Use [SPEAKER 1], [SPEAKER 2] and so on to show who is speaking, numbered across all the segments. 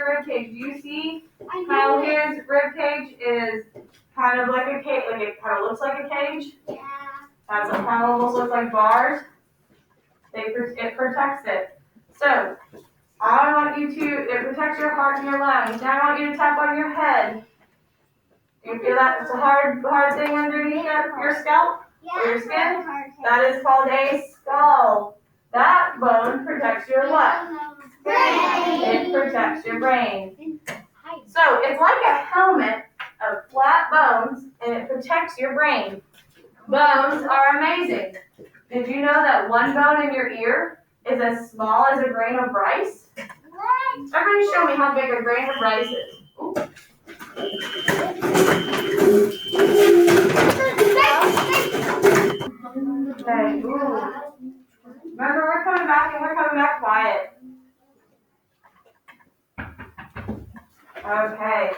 [SPEAKER 1] your rib cage. Do you see how his rib cage is kind of like a cage, like it kind of looks like a cage?
[SPEAKER 2] Yeah.
[SPEAKER 1] That's what kind of almost looks like bars. It protects it. So I want you to, it protects your heart and your lungs. Now I want you to tap on your head. Do you feel that? It's a hard thing underneath your scalp or your skin? That is called a skull. That bone protects your what?
[SPEAKER 2] Brain.
[SPEAKER 1] It protects your brain. So it's like a helmet of flat bones, and it protects your brain. Bones are amazing. Did you know that one bone in your ear is as small as a grain of rice? Everybody show me how big a grain of rice is. Ooh. Okay. Ooh. Remember, we're coming back and we're coming back quiet. Okay.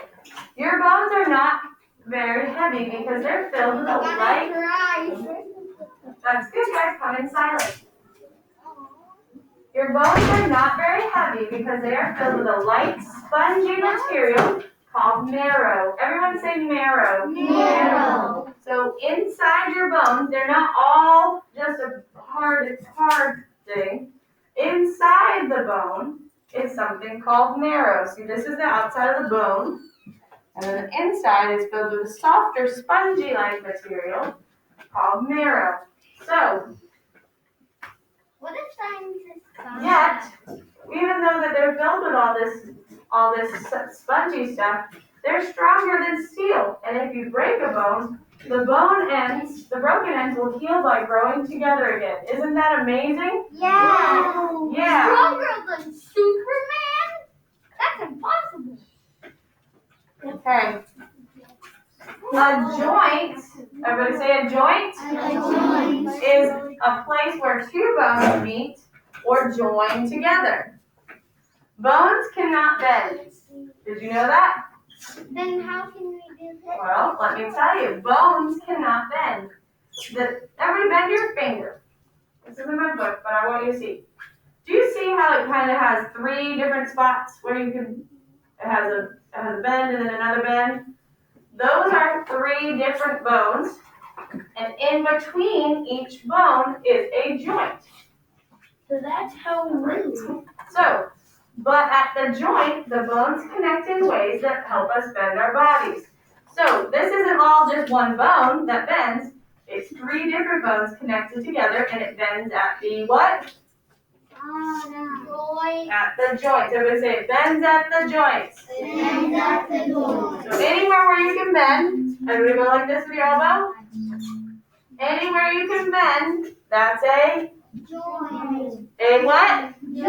[SPEAKER 1] Your bones are not very heavy because they're filled with a light. That's good, guys. Come in silent. Your bones are not very heavy because they are filled with a light, spongy material called marrow. Everyone say marrow.
[SPEAKER 2] Marrow.
[SPEAKER 1] So inside your bones, they're not all just a hard thing. Inside the bone is something called marrow. See, this is the outside of the bone. And then the inside is filled with a softer, spongy-like material called marrow. So,
[SPEAKER 2] What if scientists
[SPEAKER 1] yet, even though that they're filled with all this spongy stuff, they're stronger than steel. And if you break a bone, the broken ends will heal by growing together again. Isn't that amazing?
[SPEAKER 2] Yeah.
[SPEAKER 1] Yeah.
[SPEAKER 2] Stronger than Superman? That's impossible.
[SPEAKER 1] Okay. A joint, everybody say a joint, is a place where two bones meet or join together. Bones cannot bend. Did you know that?
[SPEAKER 2] Then how can we do this?
[SPEAKER 1] Well, let me tell you, bones cannot bend. Everybody bend your finger. This is in my book, but I want you to see. Do you see how it kind of has three different spots where you can, it has a bend and then another bend? Those are three different bones, and in between each bone is a joint.
[SPEAKER 2] So that's how we move.
[SPEAKER 1] So, but at the joint, the bones connect in ways that help us bend our bodies. So this isn't all just one bone that bends. It's three different bones connected together, and it bends at the what?
[SPEAKER 2] Joint.
[SPEAKER 1] At the joints. Everybody say it bends at the joints.
[SPEAKER 2] Bends at the joint.
[SPEAKER 1] So anywhere where you can bend, everybody go like this with your elbow. Anywhere you can bend, that's a
[SPEAKER 2] Joint.
[SPEAKER 1] a what?
[SPEAKER 2] Joint.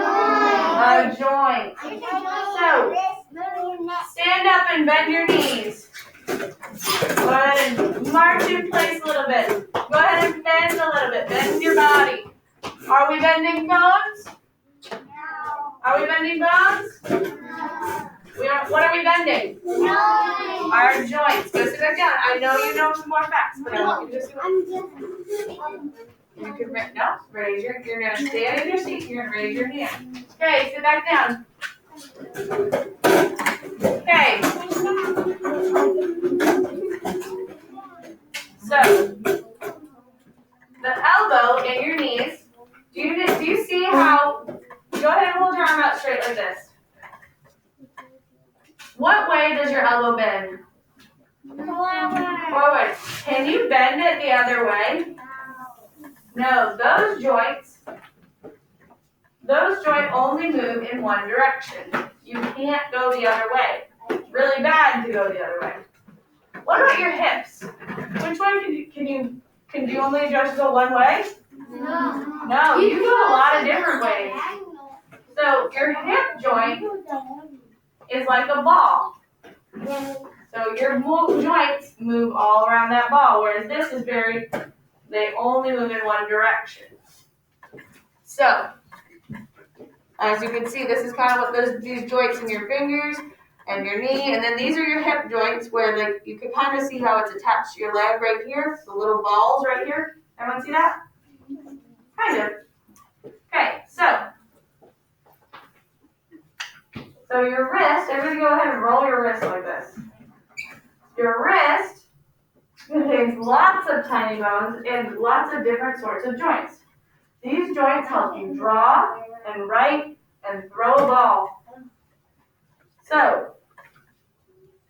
[SPEAKER 1] A joint. So stand up and bend your knees. Go ahead and march in place a little bit. Go ahead and bend a little bit. Bend your body. Are we bending bones? Are we bending bones? What are we bending? Our joints. Go sit back down. I know you know some more facts, but I want you to just you can raise your. You're gonna stand in your seat. You're gonna raise your hand. Okay, sit back down. Okay. So the elbow and your knees. Do you see how? Go ahead and hold your arm out straight like this. What way does your elbow bend? Forward. Can you bend it the other way? No, those joints only move in one direction. You can't go the other way. It's really bad to go the other way. What about your hips? Which way can you only just go one way? No, you go a lot of different ways. So your hip joint is like a ball. So your joints move all around that ball, whereas this is they only move in one direction. So, as you can see, this is kind of what these joints in your fingers and your knee, and then these are your hip joints where you can kind of see how it's attached to your leg right here, the little balls right here. Everyone see that? Kind of. Okay, so So your wrist, everybody go ahead and roll your wrist like this. Your wrist contains lots of tiny bones and lots of different sorts of joints. These joints help you draw and write and throw a ball. So,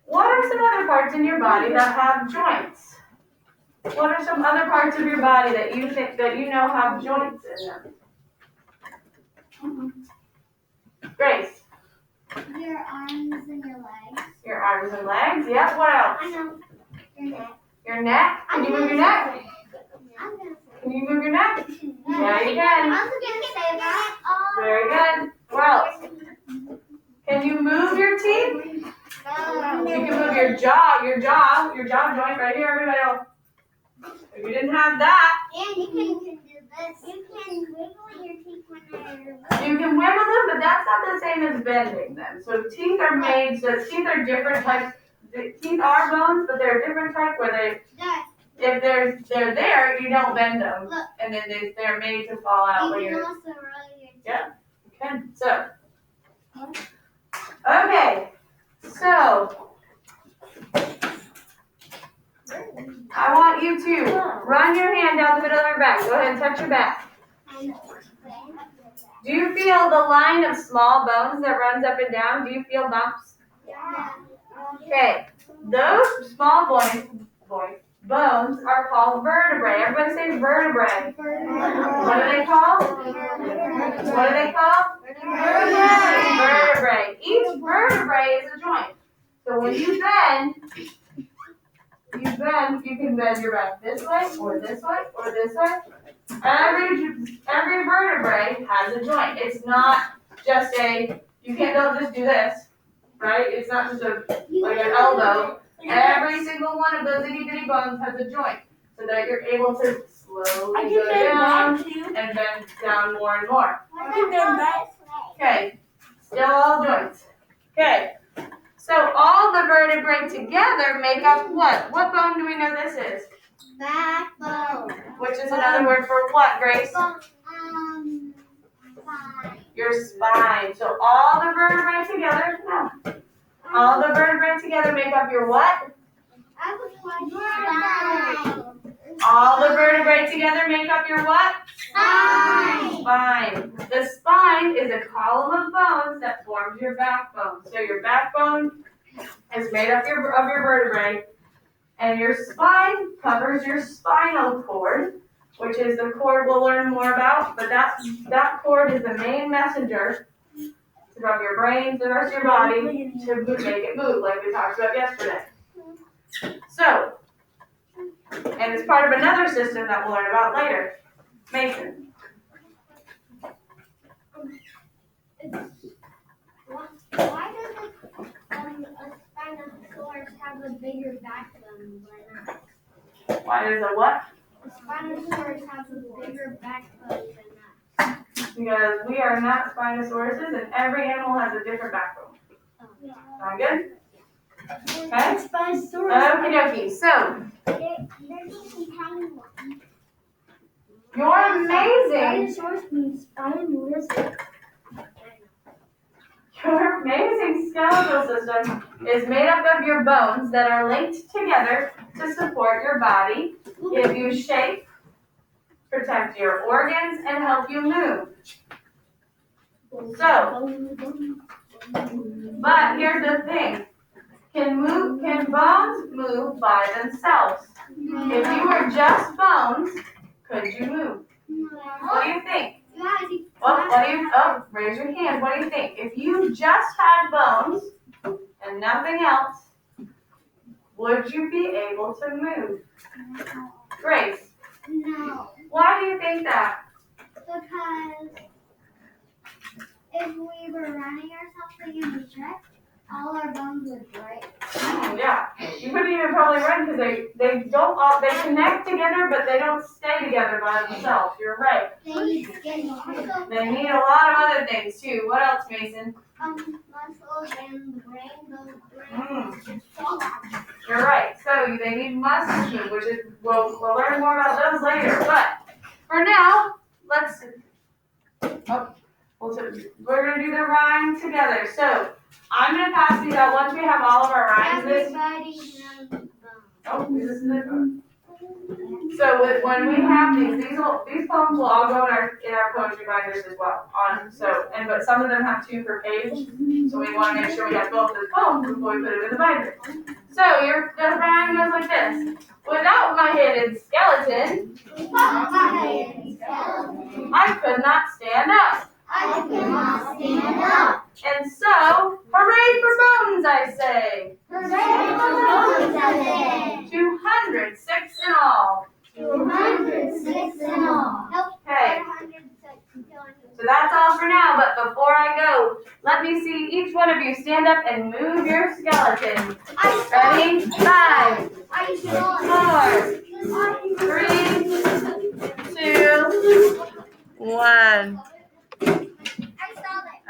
[SPEAKER 1] what are some other parts in your body that have joints? What are some other parts of your body that you think that you know have joints in them? Grace.
[SPEAKER 2] Your arms and your legs.
[SPEAKER 1] Your arms and legs. Yep. What else?
[SPEAKER 2] I know. Your neck.
[SPEAKER 1] Your neck. Can you move your neck?
[SPEAKER 2] I'm gonna
[SPEAKER 1] Can you move your neck?
[SPEAKER 2] say.
[SPEAKER 1] Yeah, you can.
[SPEAKER 2] I was gonna say that.
[SPEAKER 1] Very good. What else? Can you move your teeth? You can move your jaw joint right here. Everybody else. If you didn't have that,
[SPEAKER 2] And you can do this. You can wiggle your teeth when they're.
[SPEAKER 1] you can wiggle them, but that's not the same as bending them. So teeth are made, so teeth are different types. The teeth are bones, but they're a different type where if they're there, you don't bend them.
[SPEAKER 2] Look.
[SPEAKER 1] And then they're made to fall out
[SPEAKER 2] You
[SPEAKER 1] when
[SPEAKER 2] can
[SPEAKER 1] you're,
[SPEAKER 2] also roll your teeth.
[SPEAKER 1] yeah, you can. So, okay, so I want you to run your hand down the middle of your back. Go ahead and touch your back. Do you feel the line of small bones that runs up and down? Do you feel bumps? Okay, those small bones are called vertebrae. Everybody say vertebrae. What are they called? What are they called? Vertebrae. Each vertebrae is a joint. So when you bend, you can bend your back this way, or this way, or this way. Every vertebrae has a joint. It's not just you can't just do this, right? It's not just like an elbow. Every single one of those itty bitty bones has a joint, so that you're able to slowly go down and bend down more and more. Okay, still all joints. Okay, so all the vertebrae together make up what? What bone do we know this is?
[SPEAKER 2] Backbone.
[SPEAKER 1] Which is another word for what, Grace?
[SPEAKER 2] Spine.
[SPEAKER 1] Your spine. So all the vertebrae together, all the vertebrae together make up your what?
[SPEAKER 2] Spine.
[SPEAKER 1] All the vertebrae together make up your what? Spine. The spine is a column of bones that forms your backbone. So your backbone is made up of your vertebrae, and your spine covers your spinal cord, which is the cord we'll learn more about, but that cord is the main messenger from your brain to the rest of your body to make it move, like we talked about yesterday. So, and it's part of another system that we'll learn about later. Mason.
[SPEAKER 2] Why does a Spinosaurus have a bigger backbone than us?
[SPEAKER 1] Why does a what?
[SPEAKER 2] A Spinosaurus has a bigger backbone than us.
[SPEAKER 1] Because we are not Spinosauruses, and every animal has a different backbone. Sound good? Okay? Okie dokie. So,
[SPEAKER 2] They're just a tiny one.
[SPEAKER 1] you're amazing.
[SPEAKER 2] Spinosaurus means spine lizard.
[SPEAKER 1] Your amazing skeletal system is made up of your bones that are linked together to support your body, give you shape, protect your organs, and help you move. So, but here's the thing. Can bones move by themselves? If you were just bones, could you move? What do you think? Raise your hand. What do you think? If you just had bones and nothing else, would you be able to move? Grace,
[SPEAKER 2] No,
[SPEAKER 1] why do you think that?
[SPEAKER 2] because if we were running or something and we tripped, all our bones would break.
[SPEAKER 1] Yeah, you couldn't even probably run because they connect together, but they don't stay together by themselves. You're right.
[SPEAKER 2] They need skin muscles.
[SPEAKER 1] They need a lot of other things too. What else, Mason?
[SPEAKER 2] Muscles and the brain. The brain is just so large.
[SPEAKER 1] You're right. So they need muscles, which is we'll learn more about those later. But for now, we're gonna do the rhyme together. So that once we have all of our rhymes this
[SPEAKER 2] Everybody knows the
[SPEAKER 1] oh, is this the so when we have these poems will all go in our poetry binders as well. But some of them have 2 per page, so we want to make sure we have both the poems before we put them in the binder. So the rhyme goes like this: without my hidden skeleton, I could not stand up.
[SPEAKER 2] I cannot stand up.
[SPEAKER 1] And so, hooray for bones, I say.
[SPEAKER 2] Hooray for bones, I say.
[SPEAKER 1] 206 in all.
[SPEAKER 2] 206 in all. Nope.
[SPEAKER 1] Okay.
[SPEAKER 2] 406.
[SPEAKER 1] So that's all for now, but before I go, let me see each one of you stand up and move your skeleton. Ready? 5, 4, 3, 2, 1.
[SPEAKER 2] I saw that.